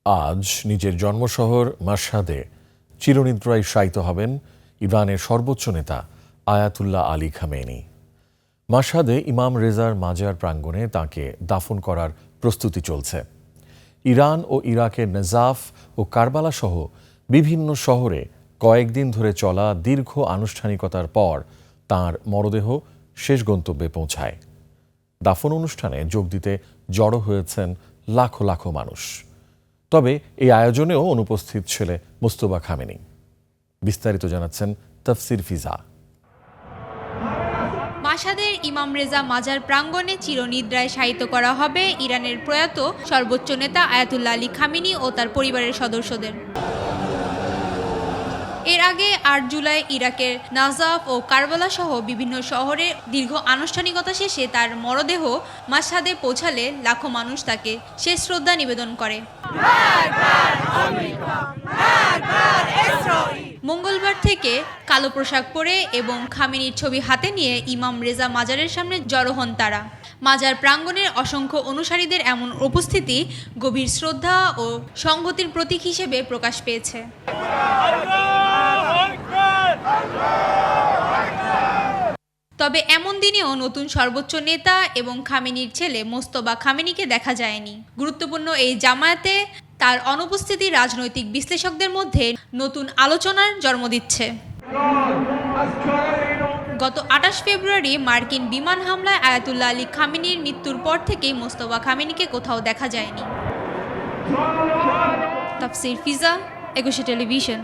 আজ নিজের জন্মশহর মাশহাদে চিরনিদ্রায় শায়িত হবেন ইরানের সর্বোচ্চ নেতা আয়াতুল্লাহ আলী খামেনি। মাশহাদে ইমাম রেজার মাজার প্রাঙ্গণে তাঁকে দাফন করার প্রস্তুতি চলছে। ইরান ও ইরাকের নেজাফ ও কারবালা সহ বিভিন্ন শহরে কয়েকদিন ধরে চলা দীর্ঘ আনুষ্ঠানিকতার পর তাঁর মরদেহ শেষ গন্তব্যে পৌঁছায়। দাফন অনুষ্ঠানে যোগ দিতে জড়ো হয়েছেন লাখো লাখো মানুষ। তবে এই আয়োজনেও অনুপস্থিত ছিলেন মুস্তফা খামেনি। বিস্তারিত জানাচ্ছেন তাফসির ফিজা। মাশহাদের ইমাম রেজা মাজার প্রাঙ্গণে চিরনিদ্রায় শায়িত করা হবে ইরানের প্রয়াত সর্বোচ্চ নেতা আয়াতুল্লাহ আলী খামেনি ও তার পরিবারের সদস্যদের। এর আগে ৮ জুলাই ইরাকের নাজাফ ও কারবালা সহ বিভিন্ন শহরে দীর্ঘ আনুষ্ঠানিকতা শেষে তার মরদেহ মাশহাদে পৌঁছালে লাখো মানুষ তাকে শেষ শ্রদ্ধা নিবেদন করে। মঙ্গলবার থেকে কালো পোশাক পরে এবং খামেনির ছবি হাতে নিয়ে ইমাম রেজা মাজারের সামনে জড়ো হন তারা। মাজার প্রাঙ্গণের অসংখ্য অনুসারীদের এমন উপস্থিতি গভীর শ্রদ্ধা ও সংহতির প্রতীক হিসেবে প্রকাশ পেয়েছে। তবে এমন দিনেও নতুন সর্বোচ্চ নেতা এবং খামেনির ছেলে মোস্তফা খামেনিকে দেখা যায়নি। গুরুত্বপূর্ণ এই জামায়াতে তার অনুপস্থিতি রাজনৈতিক বিশ্লেষকদের মধ্যে নতুন আলোচনার জন্ম দিচ্ছে। গত ২৮ ফেব্রুয়ারি মার্কিন বিমান হামলায় আয়াতুল্লাহ আলী খামেনির মৃত্যুর পর থেকেই মোস্তফা খামেনিকে কোথাও দেখা যায়নি। তাফসির ফিজা, একুশে টেলিভিশন।